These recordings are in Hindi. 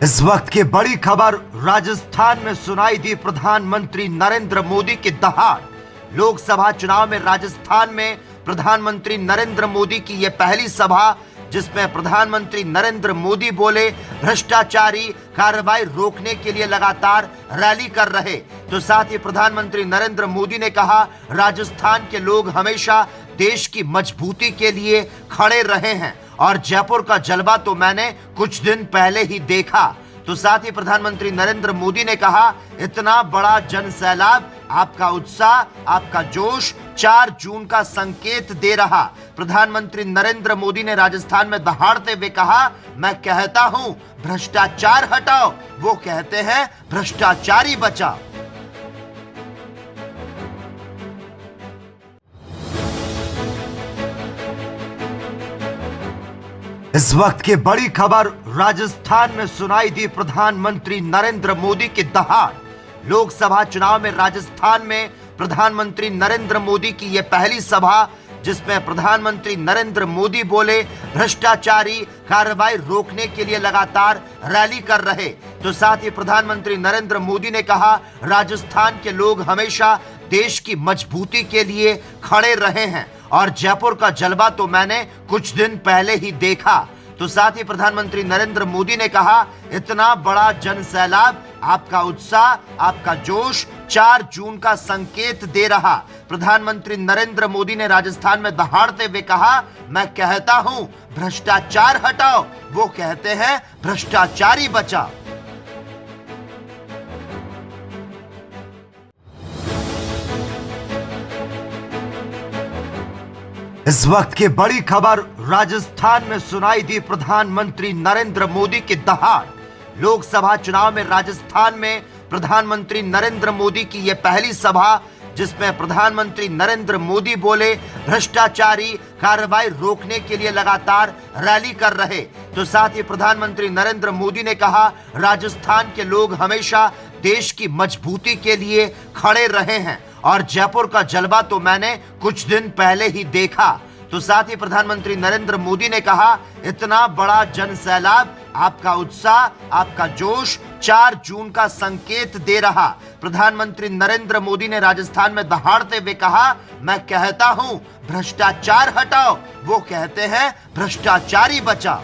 इस वक्त की बड़ी खबर, राजस्थान में सुनाई दी प्रधानमंत्री नरेंद्र मोदी की दहाड़। लोकसभा चुनाव में राजस्थान में प्रधानमंत्री नरेंद्र मोदी की यह पहली सभा, जिसमें प्रधानमंत्री नरेंद्र मोदी बोले भ्रष्टाचारी कार्रवाई रोकने के लिए लगातार रैली कर रहे। तो साथ ही प्रधानमंत्री नरेंद्र मोदी ने कहा, राजस्थान के लोग हमेशा देश की मजबूती के लिए खड़े रहे हैं और जयपुर का जलवा तो मैंने कुछ दिन पहले ही देखा। तो साथ ही प्रधानमंत्री नरेंद्र मोदी ने कहा, इतना बड़ा जन सैलाब, आपका उत्साह, आपका जोश 4 जून का संकेत दे रहा। प्रधानमंत्री नरेंद्र मोदी ने राजस्थान में दहाड़ते हुए कहा, मैं कहता हूं भ्रष्टाचार हटाओ, वो कहते हैं भ्रष्टाचारी बचाओ। इस वक्त की बड़ी खबर, राजस्थान में सुनाई दी प्रधानमंत्री नरेंद्र मोदी की दहाड़। लोकसभा चुनाव में राजस्थान में प्रधानमंत्री नरेंद्र मोदी की यह पहली सभा, जिसमें प्रधानमंत्री नरेंद्र मोदी बोले भ्रष्टाचारी कार्रवाई रोकने के लिए लगातार रैली कर रहे। तो साथ ही प्रधानमंत्री नरेंद्र मोदी ने कहा, राजस्थान के लोग हमेशा देश की मजबूती के लिए खड़े रहे हैं और जयपुर का जलवा तो मैंने कुछ दिन पहले ही देखा। तो साथ ही प्रधानमंत्री नरेंद्र मोदी ने कहा, इतना बड़ा जन सैलाब, आपका उत्साह, आपका जोश 4 जून का संकेत दे रहा। प्रधानमंत्री नरेंद्र मोदी ने राजस्थान में दहाड़ते हुए कहा, मैं कहता हूं भ्रष्टाचार हटाओ, वो कहते हैं भ्रष्टाचारी बचाओ। इस वक्त की बड़ी खबर, राजस्थान में सुनाई दी प्रधानमंत्री नरेंद्र मोदी की दहाड़। लोकसभा चुनाव में राजस्थान में प्रधानमंत्री नरेंद्र मोदी की यह पहली सभा, जिसमें प्रधानमंत्री नरेंद्र मोदी बोले भ्रष्टाचारी कार्रवाई रोकने के लिए लगातार रैली कर रहे। तो साथ ही प्रधानमंत्री नरेंद्र मोदी ने कहा, राजस्थान के लोग हमेशा देश की मजबूती के लिए खड़े रहे हैं और जयपुर का जलवा तो मैंने कुछ दिन पहले ही देखा। तो साथ ही प्रधानमंत्री नरेंद्र मोदी ने कहा, इतना बड़ा जन सैलाब, आपका उत्साह, आपका जोश 4 जून का संकेत दे रहा। प्रधानमंत्री नरेंद्र मोदी ने राजस्थान में दहाड़ते हुए कहा, मैं कहता हूं भ्रष्टाचार हटाओ, वो कहते हैं भ्रष्टाचारी बचाओ।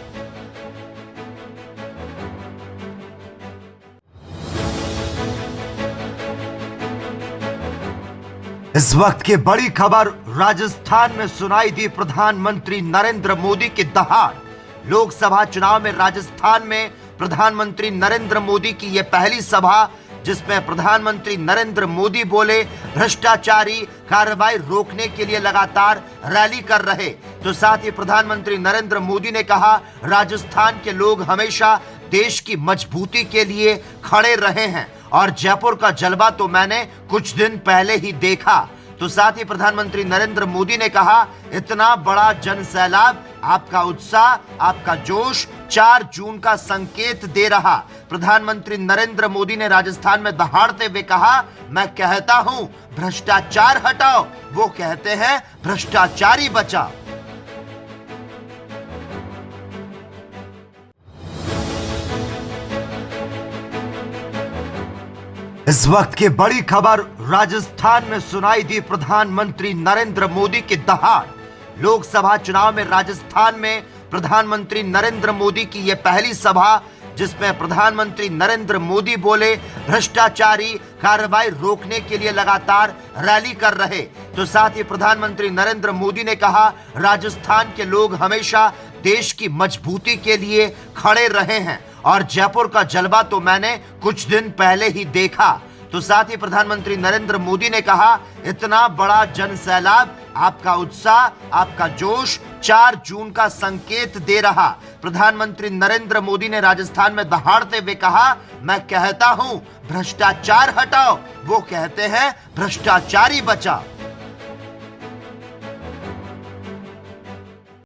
इस वक्त की बड़ी खबर, राजस्थान में सुनाई दी प्रधानमंत्री नरेंद्र मोदी की दहाड़। लोकसभा चुनाव में राजस्थान में प्रधानमंत्री नरेंद्र मोदी की यह पहली सभा, जिसमें प्रधानमंत्री नरेंद्र मोदी बोले भ्रष्टाचारी कार्रवाई रोकने के लिए लगातार रैली कर रहे। तो साथ ही प्रधानमंत्री नरेंद्र मोदी ने कहा, राजस्थान के लोग हमेशा देश की मजबूती के लिए खड़े रहे हैं और जयपुर का जलवा तो मैंने कुछ दिन पहले ही देखा। तो साथ ही प्रधानमंत्री नरेंद्र मोदी ने कहा, इतना बड़ा जन सैलाब, आपका उत्साह, आपका जोश 4 जून का संकेत दे रहा। प्रधानमंत्री नरेंद्र मोदी ने राजस्थान में दहाड़ते हुए कहा, मैं कहता हूं भ्रष्टाचार हटाओ, वो कहते हैं भ्रष्टाचारी बचाओ। इस वक्त की बड़ी खबर, राजस्थान में सुनाई दी प्रधानमंत्री नरेंद्र मोदी की दहाड़। लोकसभा चुनाव में राजस्थान में प्रधानमंत्री नरेंद्र मोदी की यह पहली सभा, जिसमें प्रधानमंत्री नरेंद्र मोदी बोले भ्रष्टाचारी कार्रवाई रोकने के लिए लगातार रैली कर रहे। तो साथ ही प्रधानमंत्री नरेंद्र मोदी ने कहा, राजस्थान के लोग हमेशा देश की मजबूती के लिए खड़े रहे हैं और जयपुर का जलवा तो मैंने कुछ दिन पहले ही देखा। तो साथ ही प्रधानमंत्री नरेंद्र मोदी ने कहा, इतना बड़ा जन सैलाब, आपका उत्साह, आपका जोश 4 जून का संकेत दे रहा। प्रधानमंत्री नरेंद्र मोदी ने राजस्थान में दहाड़ते हुए कहा, मैं कहता हूं भ्रष्टाचार हटाओ, वो कहते हैं भ्रष्टाचारी बचाओ।